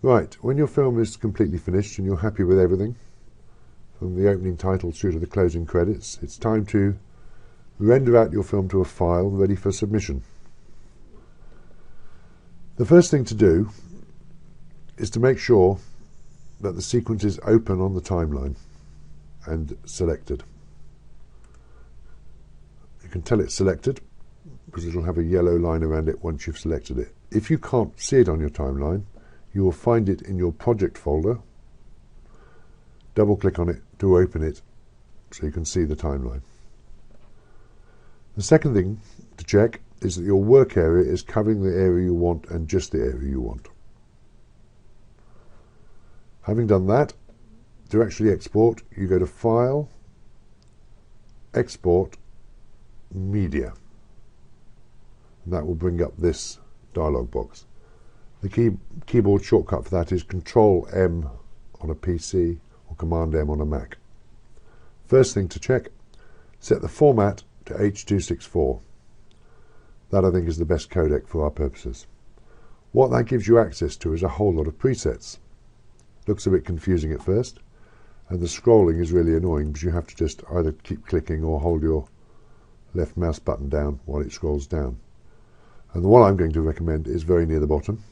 Right, when your film is completely finished and you're happy with everything, from the opening title through to the closing credits, it's time to render out your film to a file ready for submission. The first thing to do is to make sure that the sequence is open on the timeline and selected. You can tell it's selected because it'll have a yellow line around it once you've selected it. If you can't see it on your timeline, you will find it in your project folder. Double click on it to open it so you can see the timeline. The second thing to check is that your work area is covering the area you want and just the area you want. Having done that, to actually export, you go to File, Export, Media. And that will bring up this dialog box. The keyboard shortcut for that is Control-M on a PC or Command-M on a Mac. First thing to check, set the format to H.264. That, I think, is the best codec for our purposes. What that gives you access to is a whole lot of presets. Looks a bit confusing at first, and the scrolling is really annoying because you have to just either keep clicking or hold your left mouse button down while it scrolls down. And the one I'm going to recommend is very near the bottom,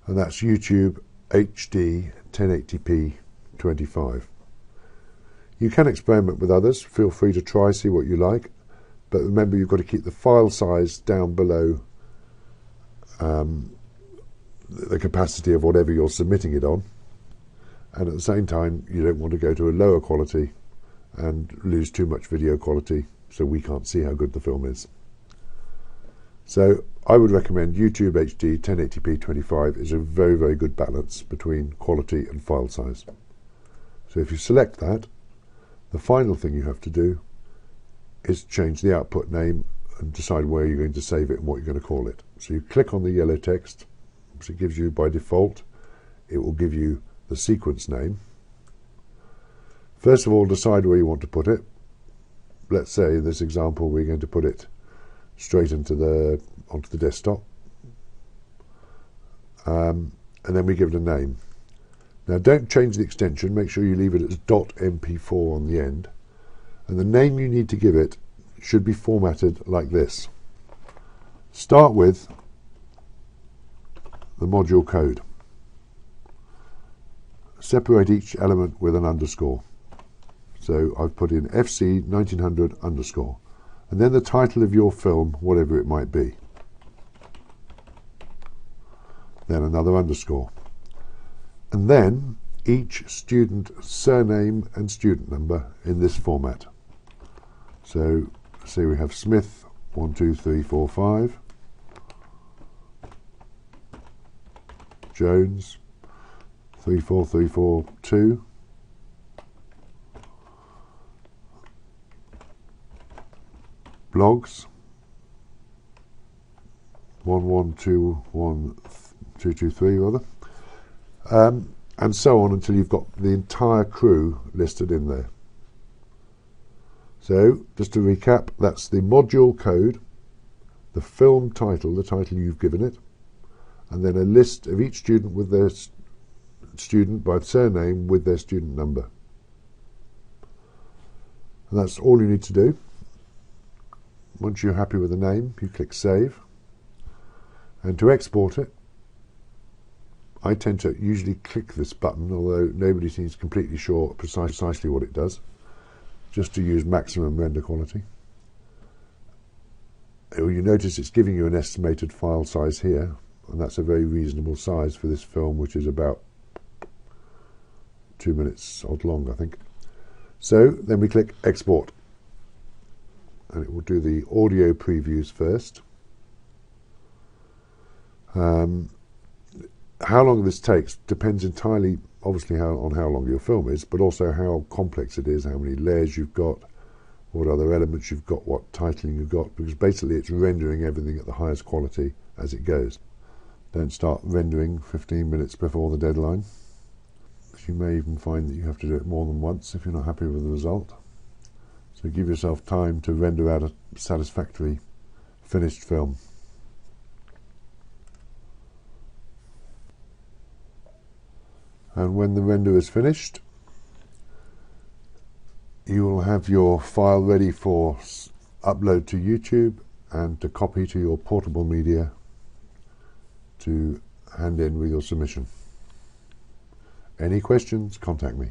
and that's YouTube HD 1080p 25. You can experiment with others. Feel free to try, see what you like, but remember you've got to keep the file size down below the capacity of whatever you're submitting it on, and at the same time you don't want to go to a lower quality and lose too much video quality so we can't see how good the film is. So I would recommend YouTube HD 1080p 25 is a very, very good balance between quality and file size. So if you select that, the final thing you have to do is change the output name and decide where you're going to save it and what you're going to call it. So you click on the yellow text, which it gives you by default. It will give you the sequence name. First of all, decide where you want to put it. Let's say in this example we're going to put it straight onto the desktop, and then we give it a name. Now don't change the extension, make sure you leave it as .mp4 on the end, and the name you need to give it should be formatted like this. Start with the module code. Separate each element with an underscore. So I've put in FC 1900 underscore, and then the title of your film, whatever it might be. Then another underscore. And then each student surname and student number in this format. So say we have Smith 1 2 3 4 5, Jones 3 4 3 4 2, Blogs 1 1 2 1 2 2 3 rather, and so on until you've got the entire crew listed in there. So just to recap, that's the module code, the film title, the title you've given it, and then a list of each student with their student by surname with their student number. And that's all you need to do. Once you're happy with the name, you click Save. And to export it, I tend to usually click this button, although nobody seems completely sure precisely what it does, just to use maximum render quality. You notice it's giving you an estimated file size here, and that's a very reasonable size for this film, which is about 2 minutes odd long, I think. So then we click Export, and it will do the audio previews first. How long this takes depends entirely, obviously, on how long your film is, but also how complex it is, how many layers you've got, what other elements you've got, what titling you've got, because basically it's rendering everything at the highest quality as it goes. Don't start rendering 15 minutes before the deadline. You may even find that you have to do it more than once if you're not happy with the result. So give yourself time to render out a satisfactory finished film. And when the render is finished, you will have your file ready for upload to YouTube and to copy to your portable media to hand in with your submission. Any questions, contact me.